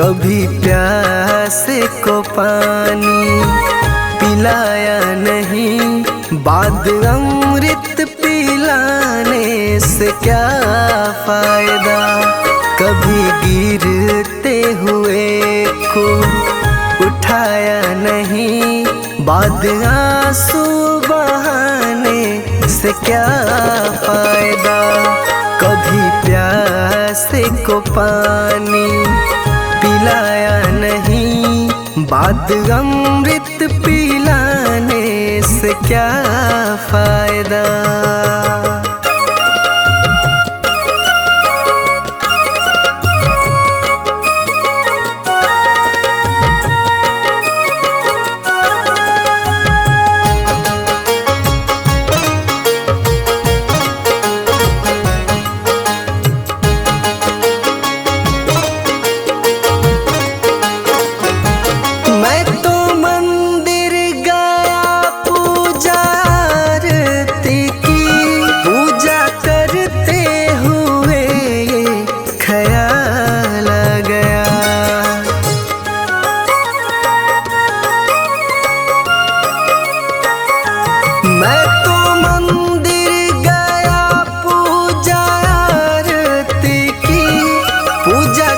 कभी प्यासे को पानी पिलाया नहीं, बाद अमृत पिलाने से क्या फायदा। कभी गिरते हुए को उठाया नहीं, बाद आंसू बहाने से क्या फायदा। कभी प्यासे को पानी पिलाया नहीं, बाद अमृत पिलाने से क्या फायदा। मैं तो मंदिर गया पूजा आरती की, पूजा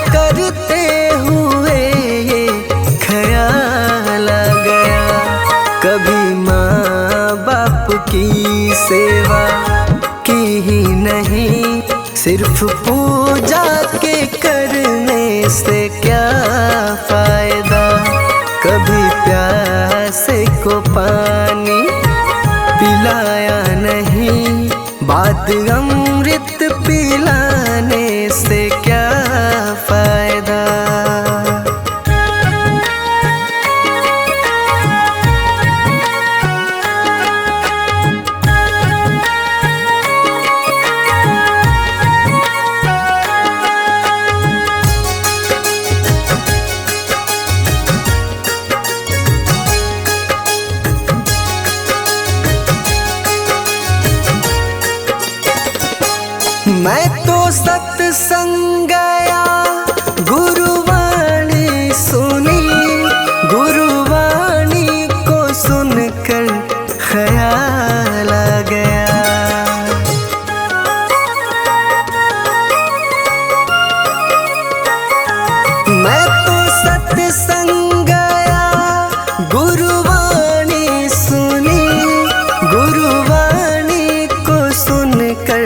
करते हुए ये ख्याल आ गया। कभी माँ बाप की सेवा की ही नहीं, सिर्फ पूजा के करने से क्या फायदा। कभी प्यासे को पानी पिलाया नहीं, बाद अमृत पिलाने से क्या फायदा। मैं तो सत्संग गया, गुरुवाणी सुनी, गुरुवाणी को सुनकर ख्याल आ गया। मैं तो सत्संग गया, गुरुवाणी सुनी, गुरुवाणी को सुनकर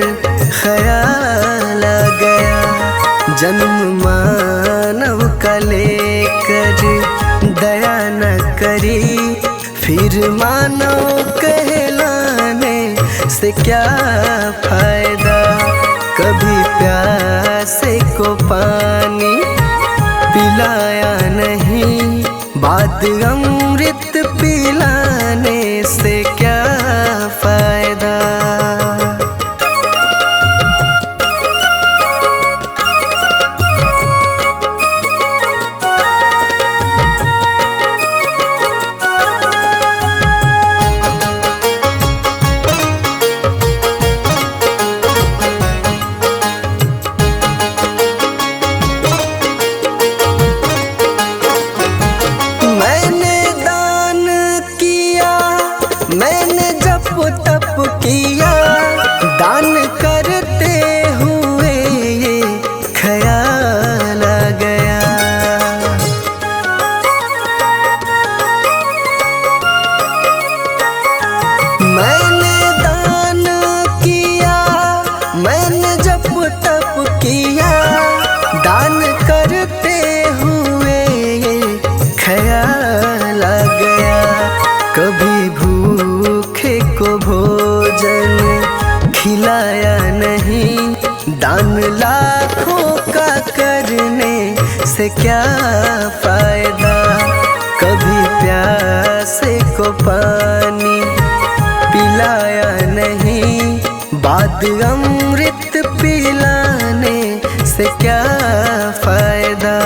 ख्याल आ गया। जन्म मानव का लेकर दया न करी, फिर मानव कहलाने से क्या फायदा। कभी प्यासे को पानी पिलाया नहीं, बाद अमृत पिलाने से क्या फायदा। मैंने जप तप किया, दान करते हुए ये ख्याल आ गया। मैंने दान किया, मैंने जप तप किया, दान करते हुए ये ख्याल आ गया। कभी भूखे को भोजन खिलाया नहीं, दान लाखों का करने से क्या फायदा। कभी प्यासे को पानी पिलाया नहीं, बाद अमृत पिलाने से क्या फायदा।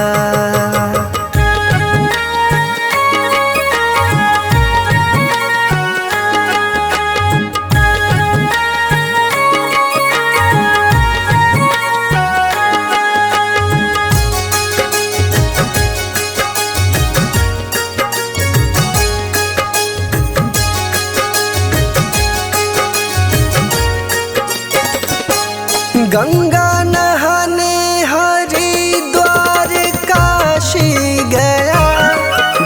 गंगा नहाने हरिद्वार काशी गया,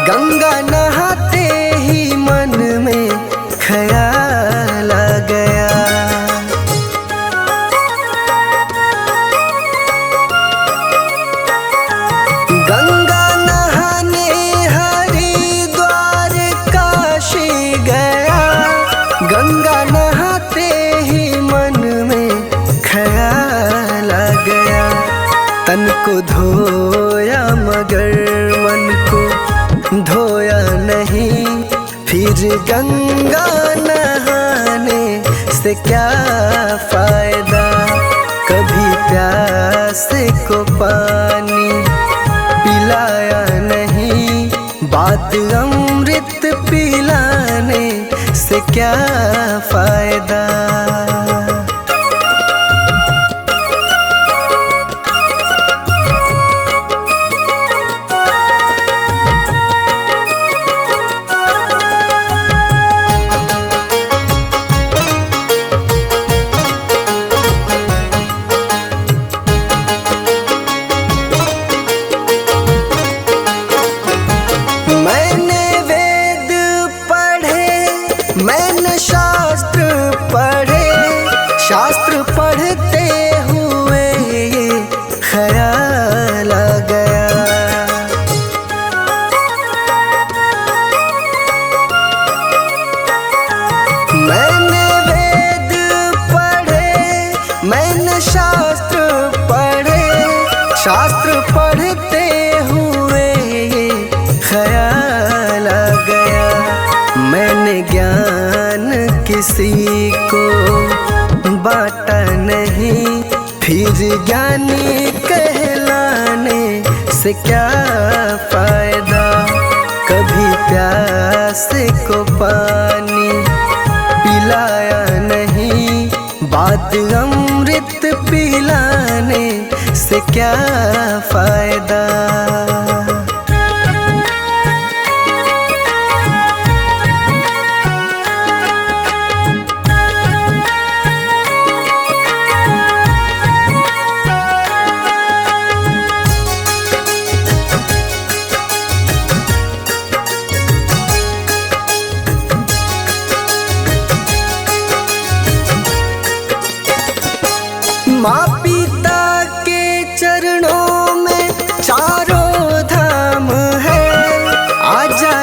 गंगा नहाते ही मन में ख्याल आ गया। गंगा नहाने हरिद्वार काशी गया, गंगा नहाते ही मन में ख्याल आ गया। तन को धोया मगर मन को धोया नहीं, फिर गंगा नहाने से क्या फायदा। कभी प्यासे को पानी पिलाया नहीं, बात अमृत पिलाने से क्या फायदा। मैंने वेद पढ़े, मैंने शास्त्र पढ़े, शास्त्र पढ़ते हुए ये ख्याल आ गया। मैंने वेद पढ़े, मैंने शास्त्र पढ़े, शास्त्र पढ़ते हुए ये ख्याल आ गया। मैंने ज्ञान किसी को बांटा नहीं, फिर ज्ञानी कहलाने से क्या फायदा। कभी प्यासे को पानी पिलाया नहीं, बात अमृत पिलाने से क्या फायदा। माँ पिता के चरणों में चारों धाम है, आ जा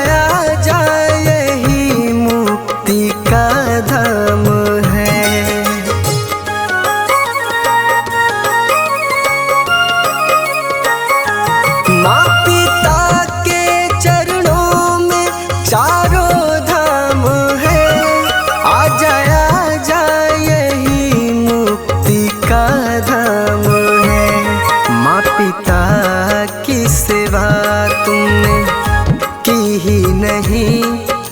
यही मुक्ति का धाम है। माँ पिता के चरणों में चारों धाम है, आ जा यही मुक्ति का धाम है। माँ पिता की सेवा तुमने की ही नहीं,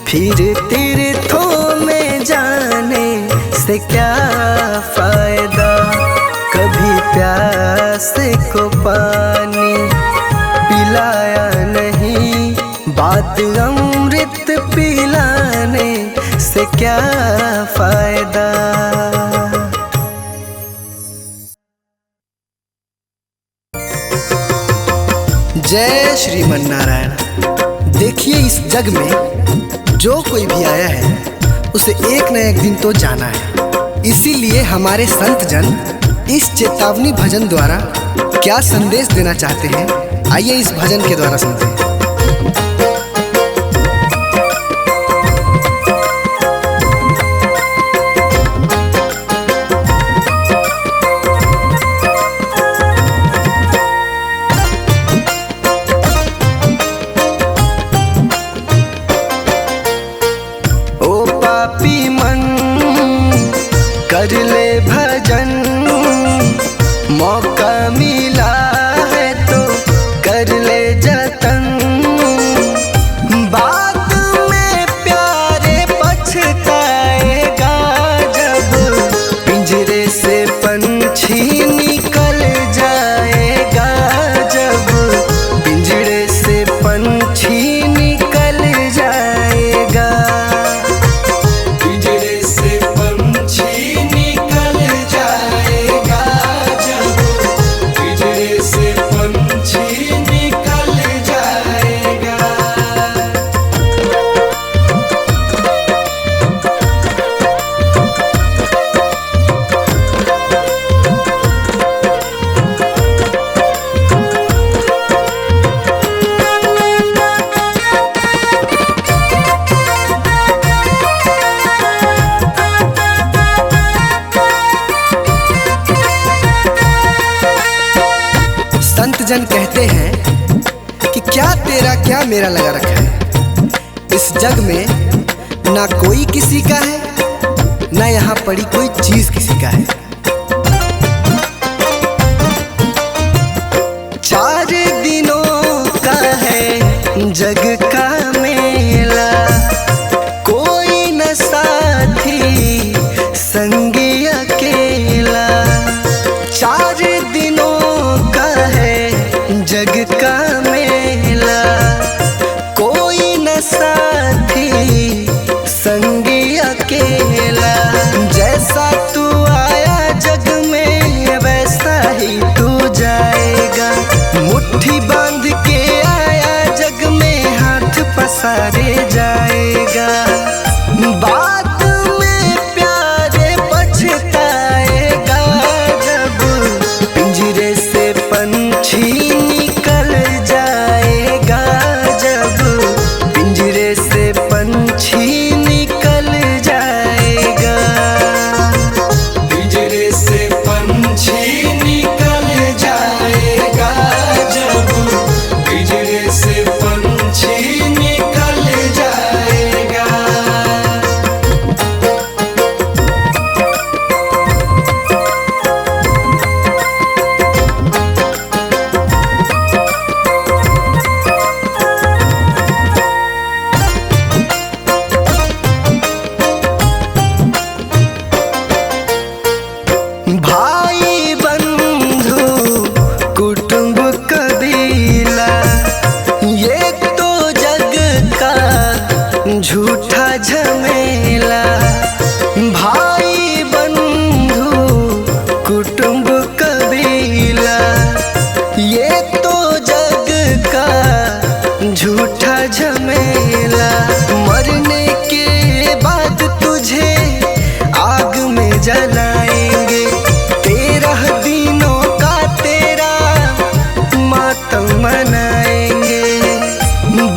फिर तीर्थों में जाने से क्या फायदा। कभी प्यासे को पानी पिलाया नहीं, बात अमृत पिलाने से क्या फायदा। जय श्रीमन नारायण। देखिए इस जग में जो कोई भी आया है उसे एक न एक दिन तो जाना है। इसीलिए हमारे संत जन इस चेतावनी भजन द्वारा क्या संदेश देना चाहते हैं, आइए इस भजन के द्वारा सुनते हैं। कर ले भजन, मौका मिला है तो कर ले जतन। बाद में प्यारे पछताएगा जब पिंजरे से पंछी निकल जाएगा। जब पिंजरे से पंछी निकल जाएगा, पिंजरे से पंछी निकल जन कहते हैं कि क्या तेरा क्या मेरा लगा रखा है। इस जग में ना कोई किसी का है, ना यहाँ पड़ी कोई चीज किसी का है। 4 दिनों का है जग का मेला, कोई न साथी संगी अकेला। 4 दिनों का है जग का मेला, कोई न साथी संगी अकेला। जैसा तू आया जग में वैसा ही तू जाएगा, मुट्ठी बांध के आया जग में हाथ पसारे जाएगा। बात में प्यारे पछताएगा, जब पिंजरे से पंछी निकल जाएगा, जब पिंजरे से पंछी निकल जाएगा। पिंजरे से पंछी निकल जाएगा, जब पिंजरे से पंछी निकल जाएगा। भाई बंधु कुटुंब कबीला, ये तो जग का झूठा झमेला। भाई बंधु कुटुंब कबीला, ये तो जग का झूठा झमेला। मरने के बाद तुझे आग में जलाएंगे, 13 दिनों का तेरा मातम मनाएंगे।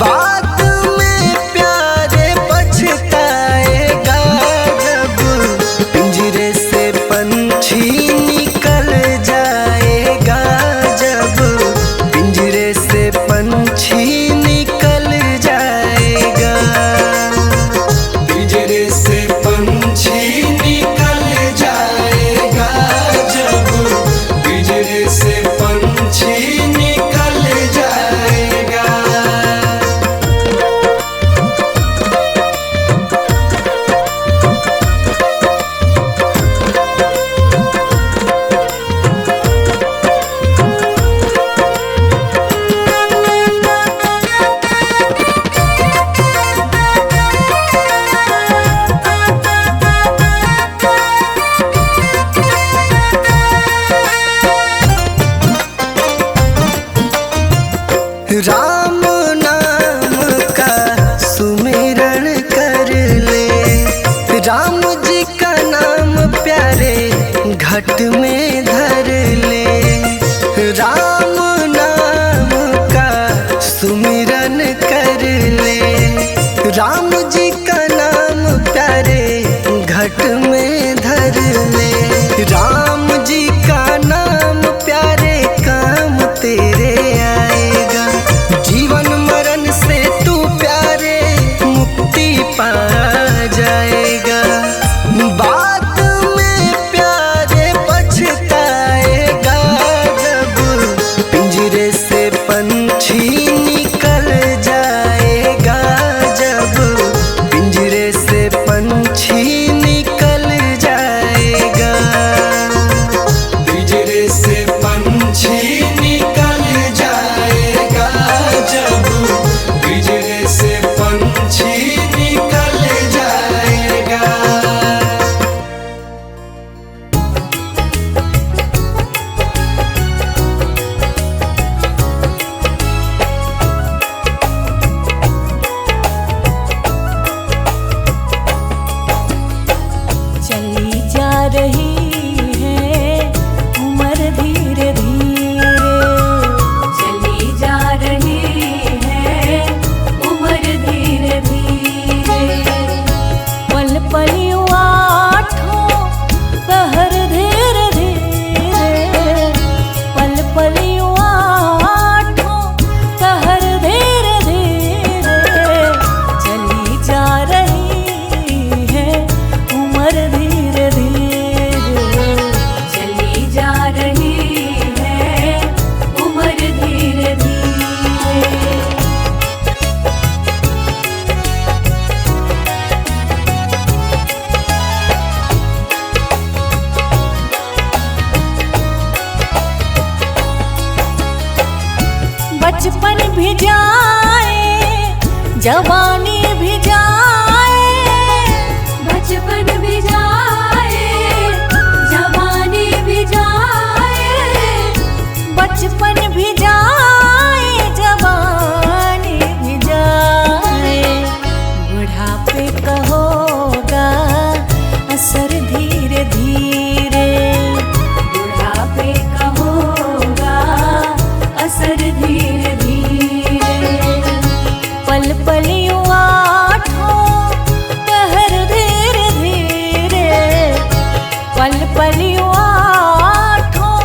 बाद में प्यारे पछताएगा, जब पिंजरे से पंछी निकल जाएगा, जब पिंजरे से पंछी निकल जाएगा। पिंजरे से पंछी निकल जाएगा, जब पिंजरे से पंछी निकल जाएगा। राम नाम का सुमिरन कर ले, राम जी का नाम प्यारे घट में धर ले। राम नाम का सुमिरन कर ले, राम जी का नाम प्यारे घट में धर ले। राम जी का नाम प्यारे काम तेरे आएगा, जीवन मरण से तू प्यारे मुक्ति पा जाएगा। बाद में प्यारे पछताएगा, जब पिंजरे से पंछी निकल जाएगा, जब पिंजरे से पंछी निकल जाएगा। पिंजरे से पंछी निकल जाएगा, जब पिंजरे से पंछी निकल जाएगा। भी जाए, जवानी भी जाए, बचपन भी जाए, जवानी भी जाए, बचपन भी जाए, जवानी भी जाए। बुढ़ापे का होगा असर धीरे धीरे, बुढ़ापे का होगा असर धीरे धीरे। पल पल यूं आठों पहर धीरे धीरे, पल पल यूं आठों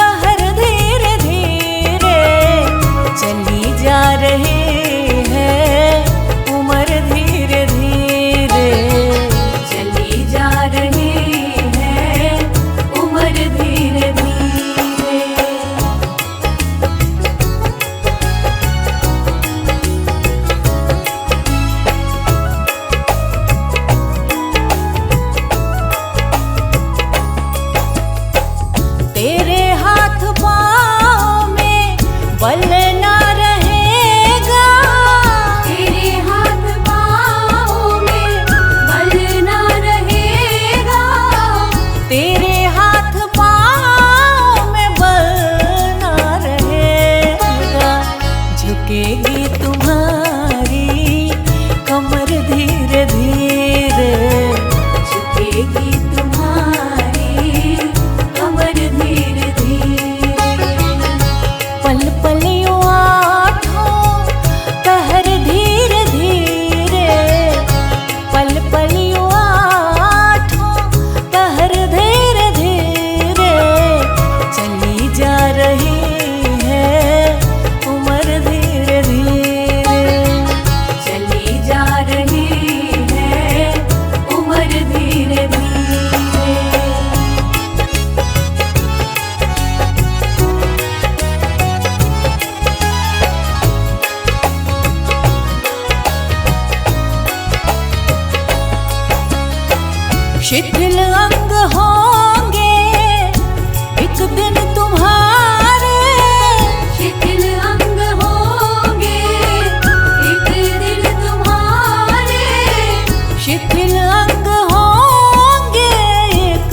पहर धीरे धीरे। चली जा रही है उम्र धीरे धीरे, चली जा रही है उम्र धीरे धीरे। तेरे हाथ पाँव में बल ना रहेगा, तेरे हाथ पाँव में बल ना रहेगा, तेरे हाथ पाँव में बल ना रहेगा। झुकेगी तुम्हारी कमर धीरे धीरे, झुकेगी तुम्हारी कमर धीरे धीरे। पल पल यूं आठों पहर धीरे धीरे, पल पल यूं आठों पहर धीरे धीरे। चली जा रही है उम्र धीरे धीरे, चली जा रही है उम्र धीरे धीरे। शिथिल अंग होंगे एक दिन तुम्हारे, शिथिल अंग होंगे एक दिन तुम्हारे, शिथिल अंग होंगे एक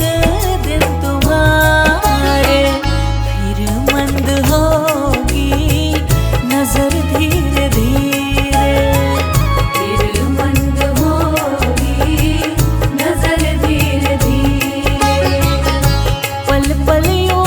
दिन तुम्हारे। फिर मंद होगी नजर धीरे धीरे, फिर मंद होगी नजर धीरे धीरे। पल पल यूं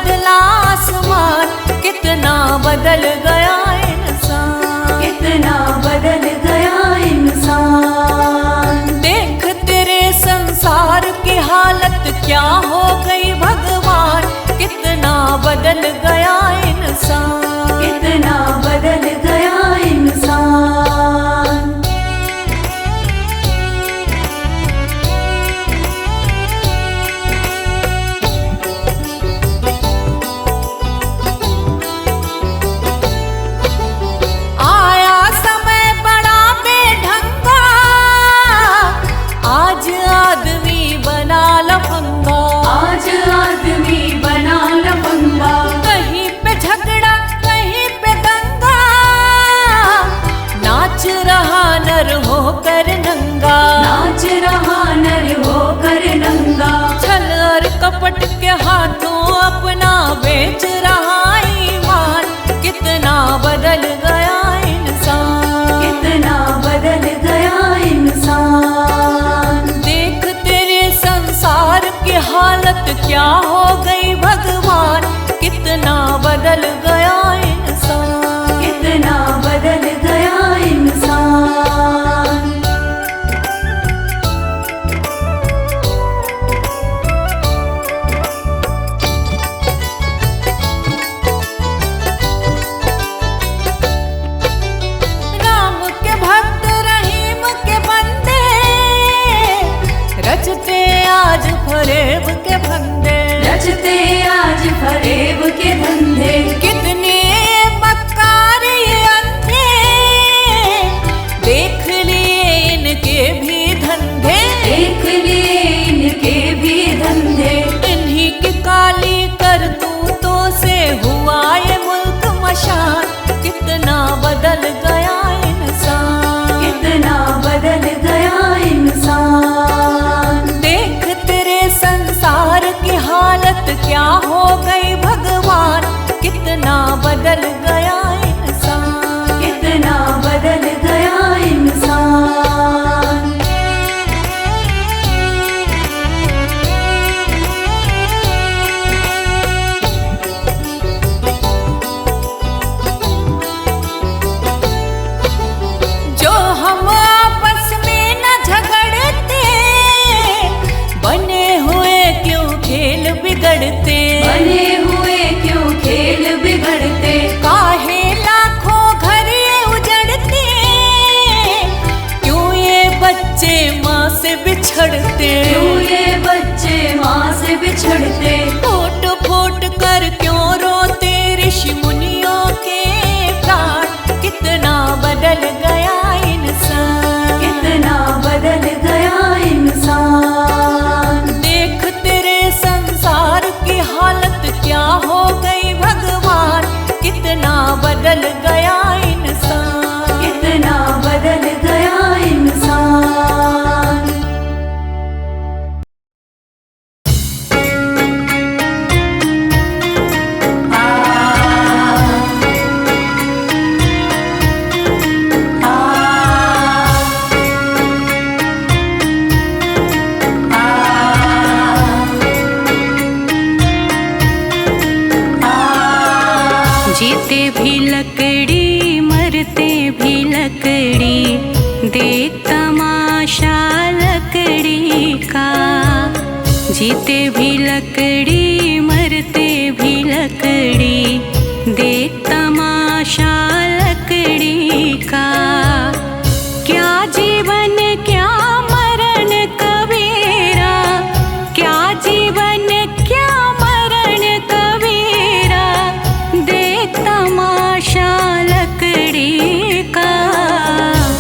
बदला आसमान, कितना बदल गया इंसान, कितना बदल गया इंसान। देख तेरे संसार की हालत क्या हो गई भगवान, कितना बदल गया इंसान, कितना बदल गया इंसान। आया समय बड़ा बेढंगा, आज आदमी बना लफंगा, आज आदमी बना लफंगा। कहीं पे झगड़ा कहीं पे दंगा, नाच रहा नर होकर नंगा, नाच रहा नर होकर नंगा। छल और कपट के हाथों अपना बेच रहा ईमान, कितना बदल गया इंसान, कितना बदल गया इंसान। देख तेरे संसार की हालत क्या हो गई भगवान, कितना बदल गया इंसान, कितना बदल गया इंसान। राम के भक्त रहीम के बंदे, रचते आज फरेब के फंदे, रचते आज फरेब के धंधे। कितने मक्कार ये अंधे, देख लिए इनके भी धंधे, देख लिए इनके भी धंधे। इन्हीं की काली करतूतों से हुआ ये मुल्क मशान, कितना बदल गया इंसान, कितना बदल गया इंसान। देख तेरे संसार की हालत क्या हो गई भगवान, कितना बदल गया इंसान, कितना बदल गया इंसान। जो हम आपस में न झगड़ते, बने हुए क्यों खेल बिगड़ते, बने हुए क्यों खेल बिगड़ते। काहे लाखों घर ये उजड़ते, क्यों ये बच्चे माँ से बिछड़ते, क्यों ये बच्चे माँ से बिछड़ते। फूट फूट कर क्यों रोते ऋषि मुनियों के प्राण, कितना बदल गया इंसान, कितना बदल गया इंसान। देख तेरे संसार की हालत क्या हो गई भगवान, कितना बदल गया इंसान, कितना बदल गया इंसान। जीते भी लकड़ी मरते भी लकड़ी, देख तमाशा लकड़ी का। जीते भी लकड़ी मरते भी लकड़ी, देख तमाशा लकड़ी का। क्या जीवन क्या मरण कबीरा, क्या जीवन क्या मरण कबीरा, देख तमाशा लकड़ी का।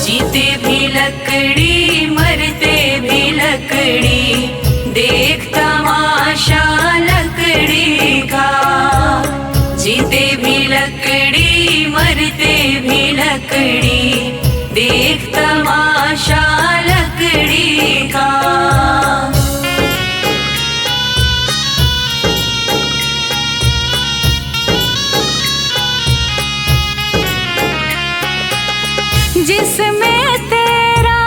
जीते भी लकड़ी मरते भी लकड़ी, देख तमाशा लकड़ी का। जीते भी लकड़ी मरते भी लकड़ी, देख तमाशा लकड़ी का। जिसमें तेरा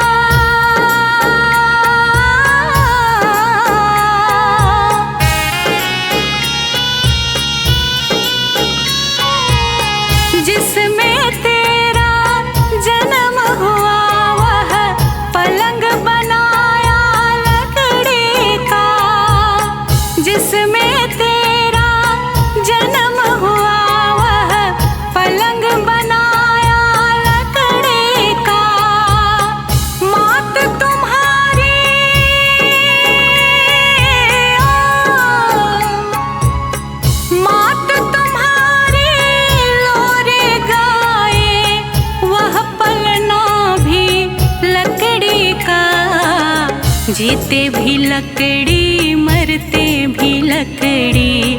जीते भी लकड़ी मरते भी लकड़ी,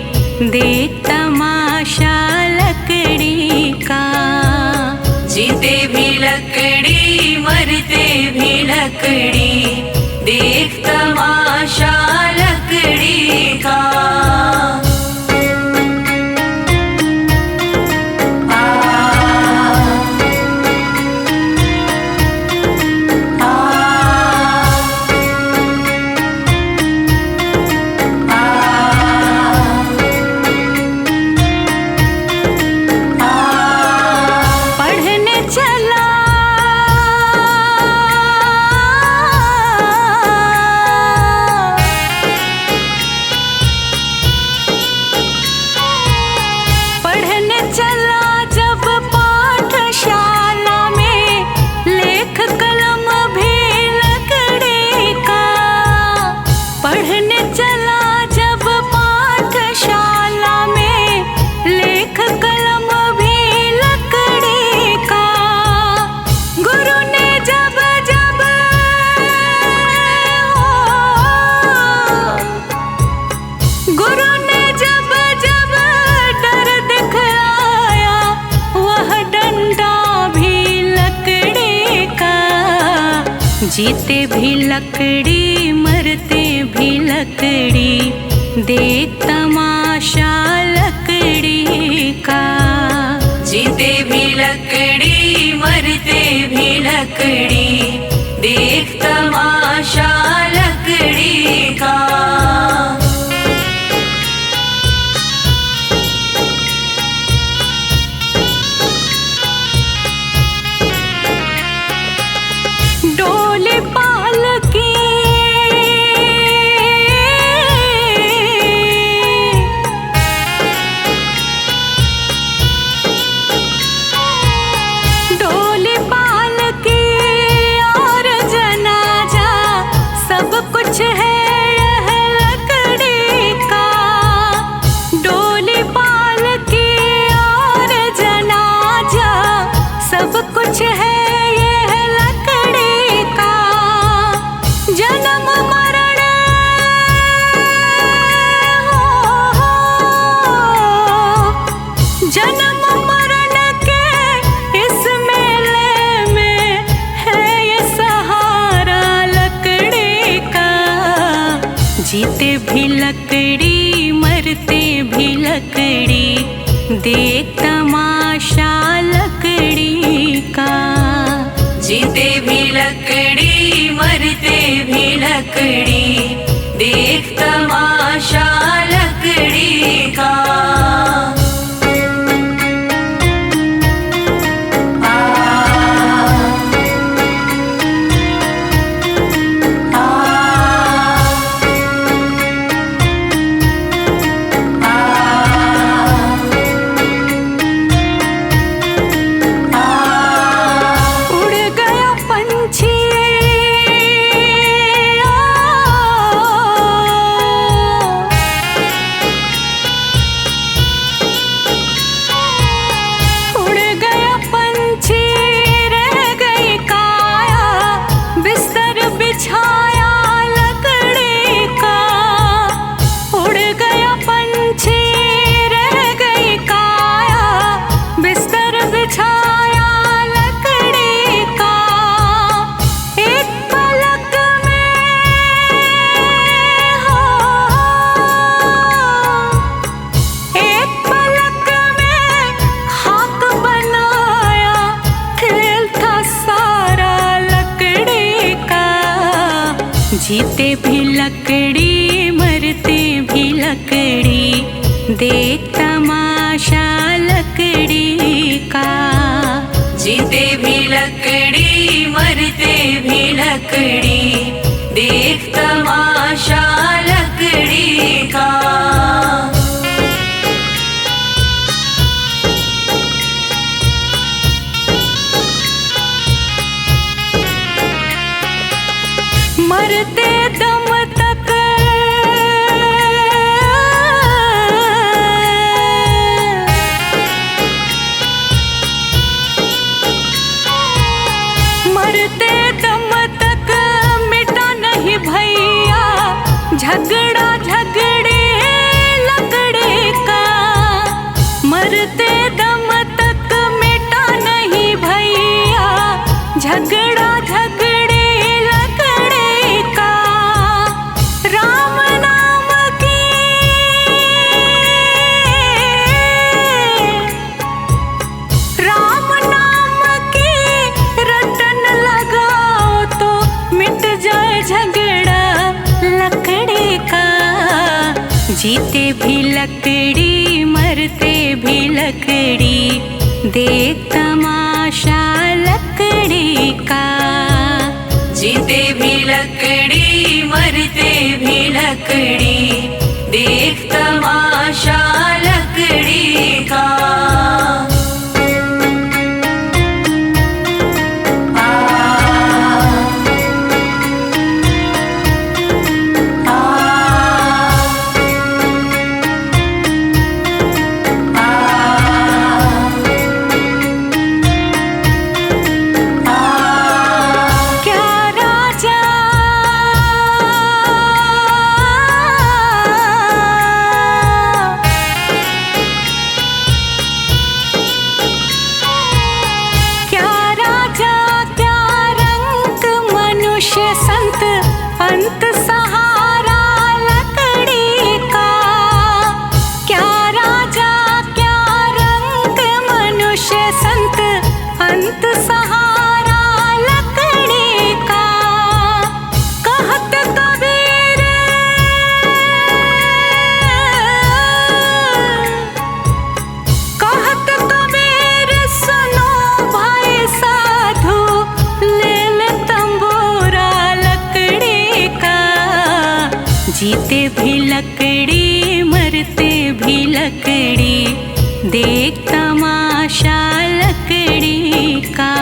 देख तमाशा लकड़ी का। जीते भी लकड़ी मरते भी लकड़ी, देख तमाशा लकड़ी का। जीते भी लकड़ी मरते भी लकड़ी, देख तमाशा लकड़ी का। जीते भी लकड़ी मरते भी लकड़ी, देख तमाशा लकड़ी का। जीते भी लकड़ी मरते भी लकड़ी, देख तमाशा लकड़ी का। जीते भी लकड़ी मरते भी लकड़ी, देख तमाशा लकड़ी का। जीते भी लकड़ी मरते भी लकड़ी, देख तमाशा लकड़ी का। जीते भी लकड़ी मरते भी लकड़ी, देख तमाशा लकड़ी का। मरते दम तक मरते दम तक मिटा नहीं भई मरते दम तक मिटा नहीं भैया झगड़ा झगड़े लकड़े का। राम नाम की रटन लगाओ तो मिट जाए झगड़ा लकड़ी का। जीते भी लकड़ी मरते भी लकड़ी देख तमाशा लकड़ी का। जीते भी लकड़ी मरते भी लकड़ी देख तमाशा लकड़ी का। संत अंत सहारा लकड़ी का। क्या राजा क्या रंग मनुष्य संत अंत सहारा लकड़ी का। कहत कबीर सुनो भाई साधु ले ले तंबूरा लकड़ी का। जीते भी लकड़ी मरते भी लकड़ी देख तमाशा लकड़ी का।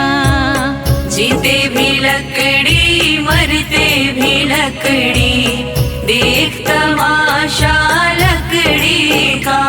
जीते भी लकड़ी मरते भी लकड़ी देख तमाशा लकड़ी का।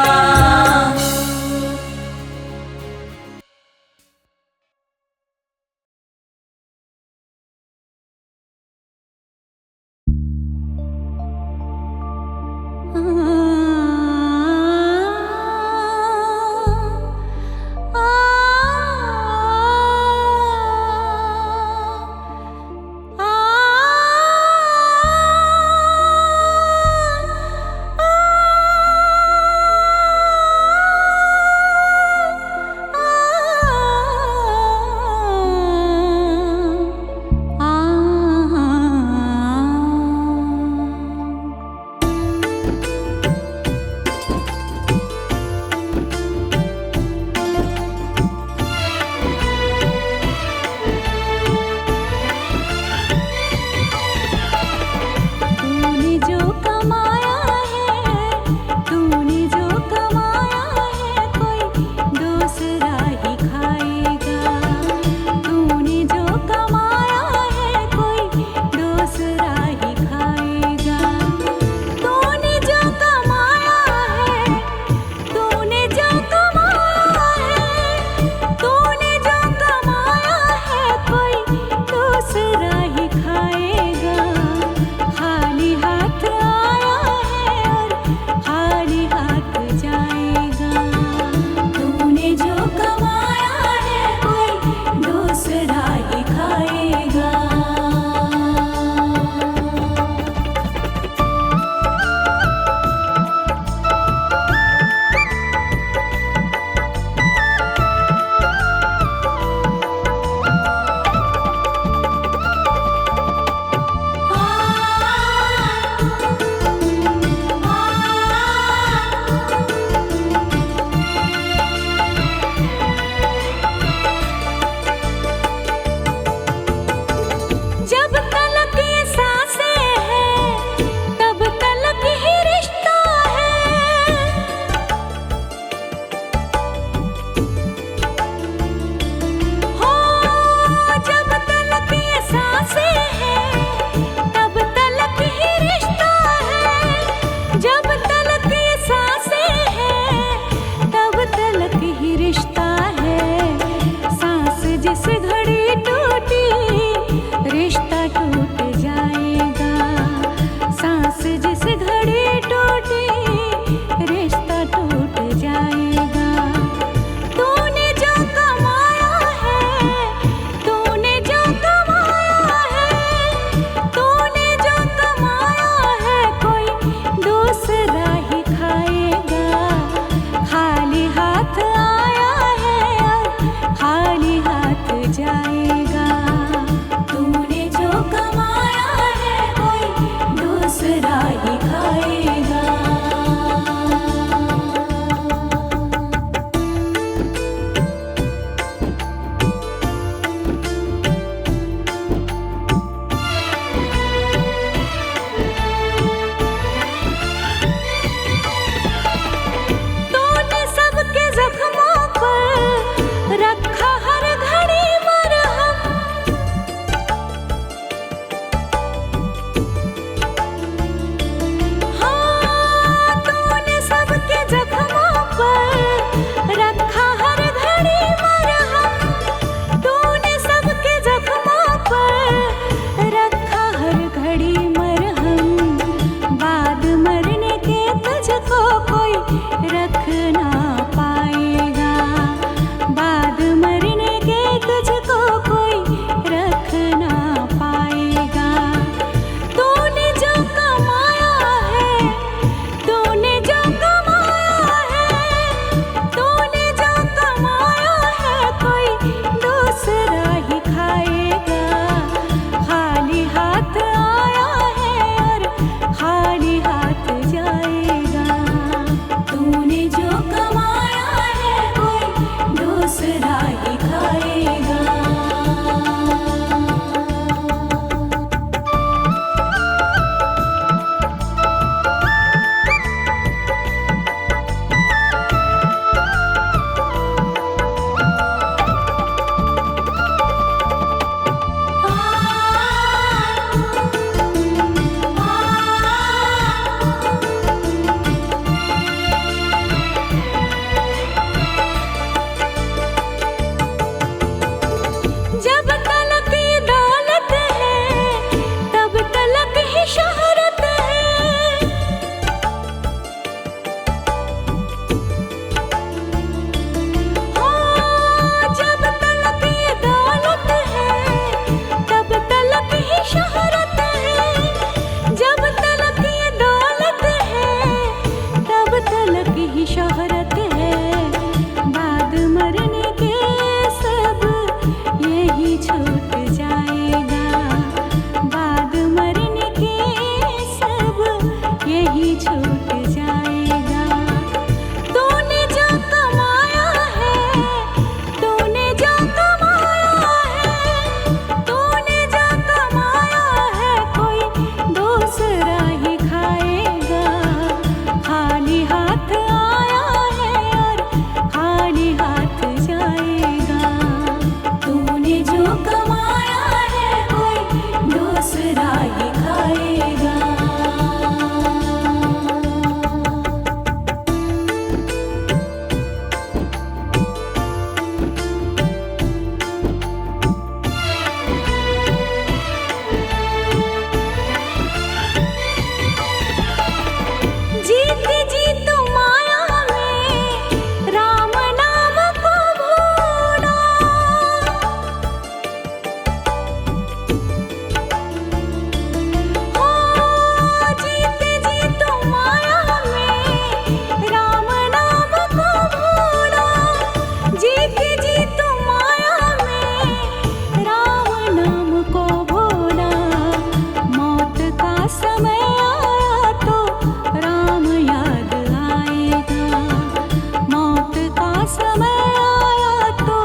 समय आया तो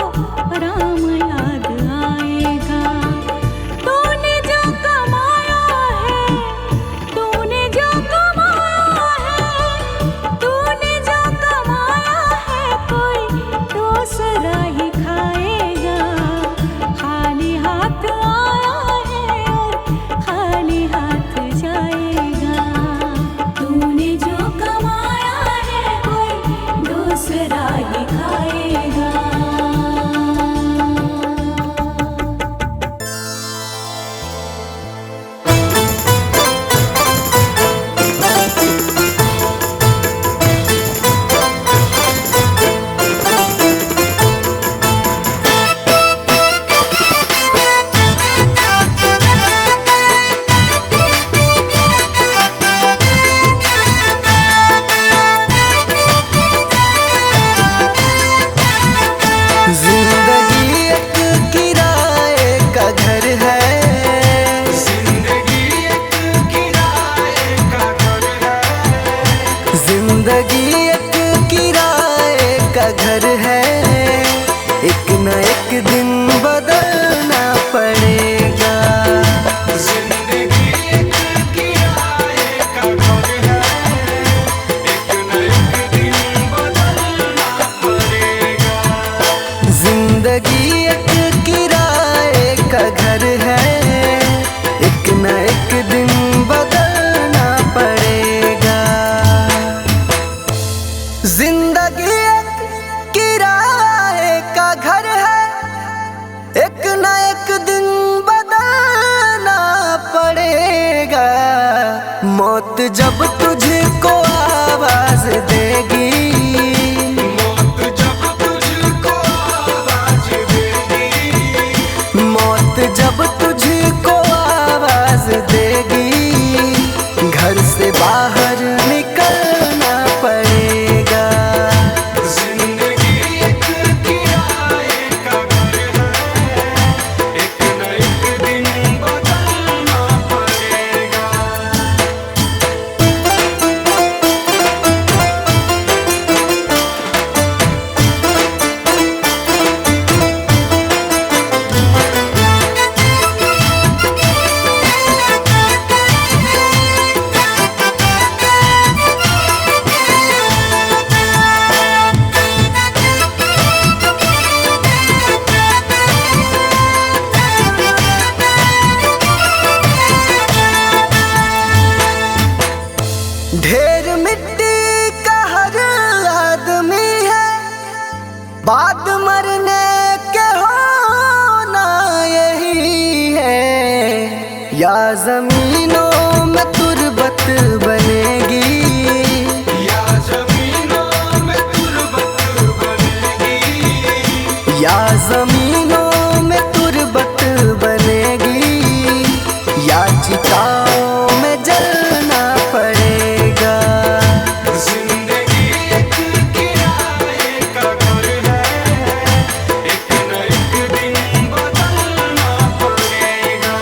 राम याद आएगा। तूने जो कमाया है, तूने जो कमाया है, तूने जो कमाया है, कोई दूसरा ही खाएगा। खाली हाथ आया है और खाली हाथ जाएगा। तूने जो कमाया है, कोई दूसरा ही खाएगा। जिंदगी एक किराए का घर है। जिंदगी एक किराए का घर है। जिंदगी एक किराए का घर है। एक न एक दिन बदलना पड़ेगा। जिंदगी एक किराए का घर है। एक न एक दिन बदलना पड़ेगा। जिंदगी एक किराए का घर है। एक न एक दिन बदलना पड़ेगा। जिंदगी एक किराए का घर है। एक न एक दिन बदलना पड़ेगा। मौत जब तुझको आवाज देगी, मौत जब तुझको आवाज देगी। मौत जब तुझको आवाज देगी, घर से बाहर निकलना पड़ेगा। जिंदगी एक किराए का घर है। एक न एक दिन बदलना पड़ेगा। ढेर मिट्टी का हर आदमी है। बाद मरने के होना यही है। या जमीनों में तुरबत बनेगी, या जमीनों में तुरबत बनेगी। या जमीनों में तुरबत बनेगी, या चिताओं में जलना पड़ेगा। जिंदगी एक किराए का घर है। एक न एक दिन बदलना पड़ेगा।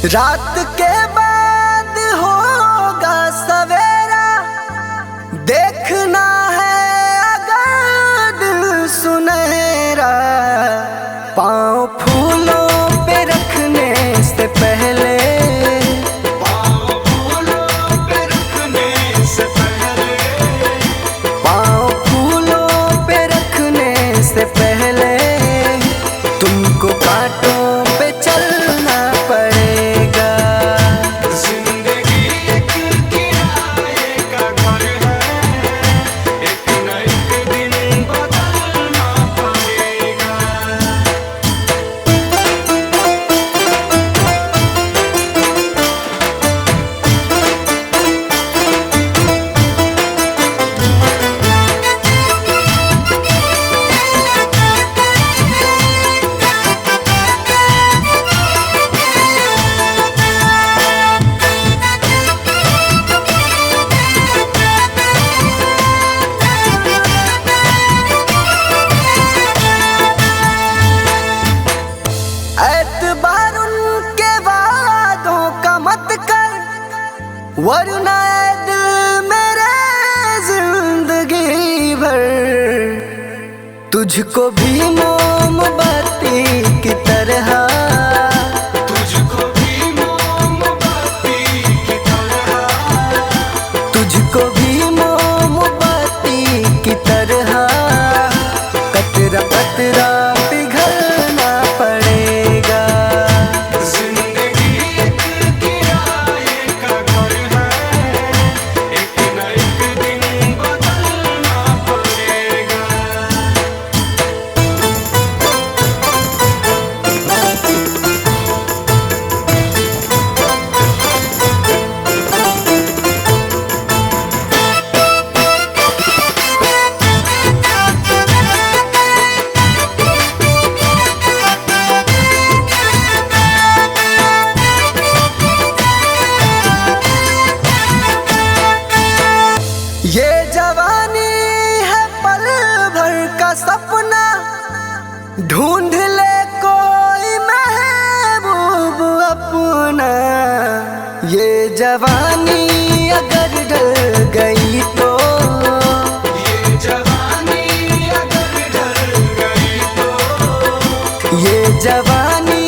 रात के बाद होगा सवेरा, देखना है अगर दिल सुनहरा। पाँव फूलों पे रखने से पहले, पाँव फूलों पे रखने से पहले। पाँव फूलों पे रखने से पहले, तुमको कांटों पे चलना पड़ेगा। जिंदगी एक किराए का घर है। एक न एक दिन बदलना पड़ेगा। वरना ऐ दिल मेरे जिंदगी भर तुझको भी मोमबत्ती की तरह, तुझको भी मोमबत्ती की तरह, तुझको भी मोमबत्ती की तरह कतरा कतरा पिघलना पड़ेगा। जिंदगी एक किराए का घर है, एक न एक दिन बदलना पड़ेगा। ये जवानी है पल भर का सपना, ढूंढ ले कोई महबूब अपना। ये जवानी अगर ढल गई तो, ये जवानी अगर ढल गई तो, ये जवानी